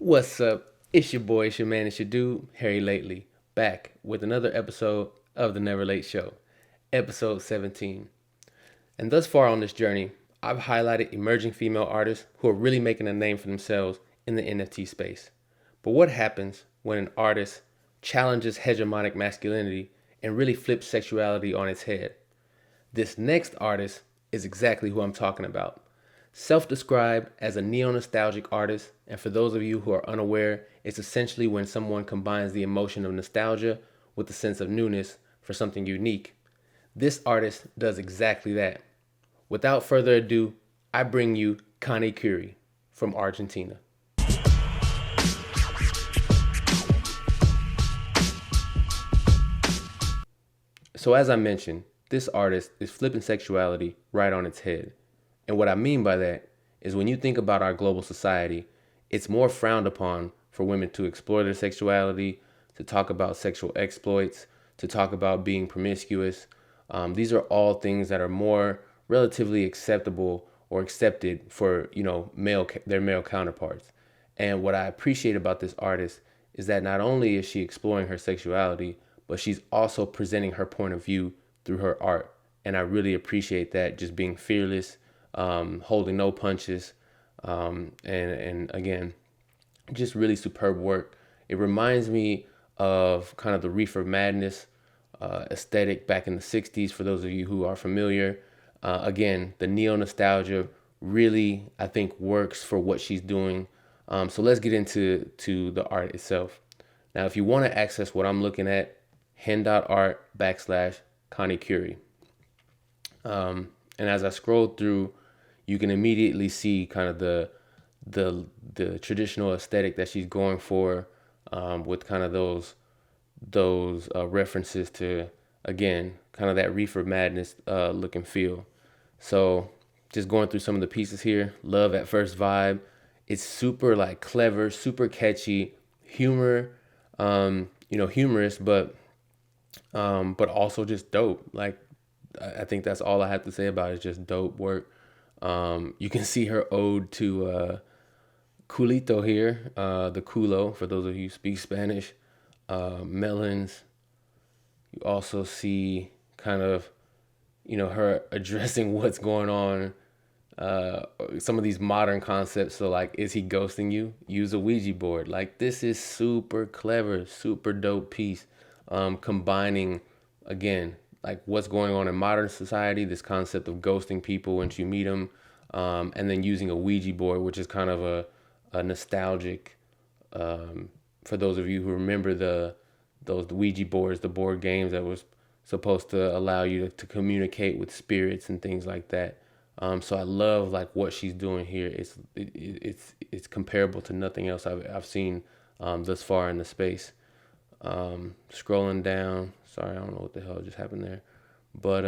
What's up? It's your boy, it's your man, it's your dude, Harry Lately, back with another episode of The Never Late Show, episode 17. And thus far on this journey, I've highlighted emerging female artists who are really making a name for themselves in the NFT space. But what happens when an artist challenges hegemonic masculinity and really flips sexuality on its head? This next artist is exactly who I'm talking about. Self-described as a neo-nostalgic artist, and for those of you who are unaware, it's essentially when someone combines the emotion of nostalgia with the sense of newness for something unique. This artist does exactly that. Without further ado, I bring you Connie Curie from Argentina. So as I mentioned, this artist is flipping sexuality right on its head. And what I mean by that is when you think about our global society, it's more frowned upon for women to explore their sexuality, to talk about sexual exploits, to talk about being promiscuous. These are all things that are more relatively acceptable or accepted for their male counterparts. And what I appreciate about this artist is that not only is she exploring her sexuality, but she's also presenting her point of view through her art. And I really appreciate that, just being fearless, holding no punches, and again, just really superb work. It reminds me of kind of the Reefer Madness aesthetic back in the 60s, for those of you who are familiar. Again, the neo-nostalgia really, I think, works for what she's doing. So let's get into the art itself. Now, if you want to access what I'm looking at, hen.art/Connie Curie. And as I scroll through, you can immediately see kind of the traditional aesthetic that she's going for, with kind of those references to, again, kind of that Reefer Madness look and feel. So just going through some of the pieces here, Love at First Vibe. It's super like clever, super catchy, humor, humorous, but also just dope. Like, I think that's all I have to say about it. It's just dope work. You can see her ode to culito here, the culo, for those of you who speak Spanish, melons. You also see kind of, her addressing what's going on, some of these modern concepts. So like, is he ghosting you? Use a Ouija board. Like, this is super clever, super dope piece, combining, again, like what's going on in modern society, this concept of ghosting people once you meet them, and then using a Ouija board, which is kind of a nostalgic, for those of you who remember those Ouija boards, the board games that was supposed to allow you to communicate with spirits and things like that. So I love like what she's doing here. It's comparable to nothing else I've seen thus far in the space. Scrolling down, sorry, I don't know what the hell just happened there, but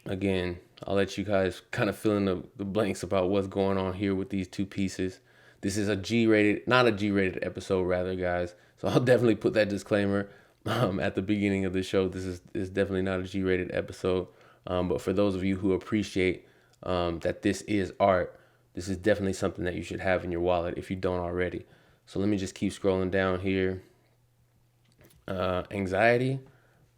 again, I'll let you guys kind of fill in the blanks about what's going on here with these two pieces. This is not a G-rated episode, rather, guys. So I'll definitely put that disclaimer at the beginning of the show. This is definitely not a G-rated episode. But for those of you who appreciate that this is art, this is definitely something that you should have in your wallet if you don't already. So let me just keep scrolling down here. Anxiety,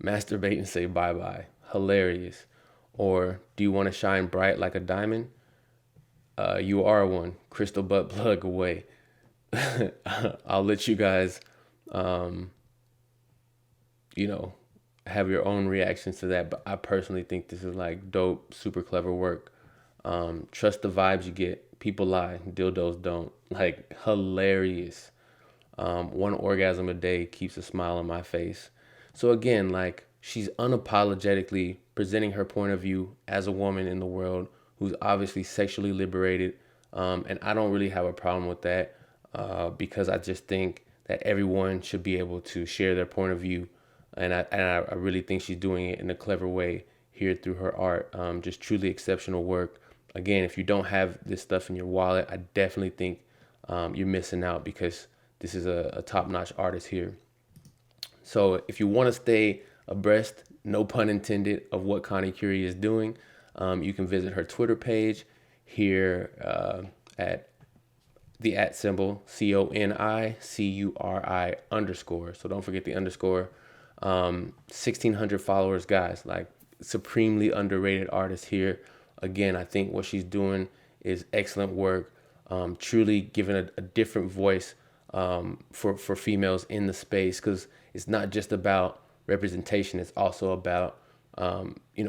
masturbate and say bye-bye. Hilarious. Or do you want to shine bright like a diamond? You are one. Crystal butt plug away. I'll let you guys, have your own reactions to that. But I personally think this is like dope, super clever work. Trust the vibes you get. People lie. Dildos don't. Like, hilarious. One orgasm a day keeps a smile on my face. So again, like, she's unapologetically presenting her point of view as a woman in the world who's obviously sexually liberated. And I don't really have a problem with that, because I just think that everyone should be able to share their point of view. And I really think she's doing it in a clever way here through her art. Just truly exceptional work. Again, if you don't have this stuff in your wallet, I definitely think you're missing out, because this is a top-notch artist here. So if you want to stay abreast, no pun intended, of what Connie Curie is doing, you can visit her Twitter page here at the at symbol, CONICURI_. So don't forget the underscore. 1,600 followers, guys. Like, supremely underrated artist here. Again, I think what she's doing is excellent work. Truly giving a different voice for females in the space, because it's not just about representation. It's also about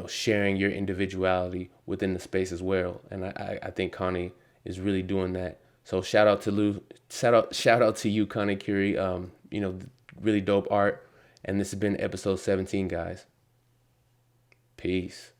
sharing your individuality within the space as well. And I think Connie is really doing that. So shout out to Lou. Shout out to you, Connie Curie. Really dope art. And this has been episode 17, guys. Peace.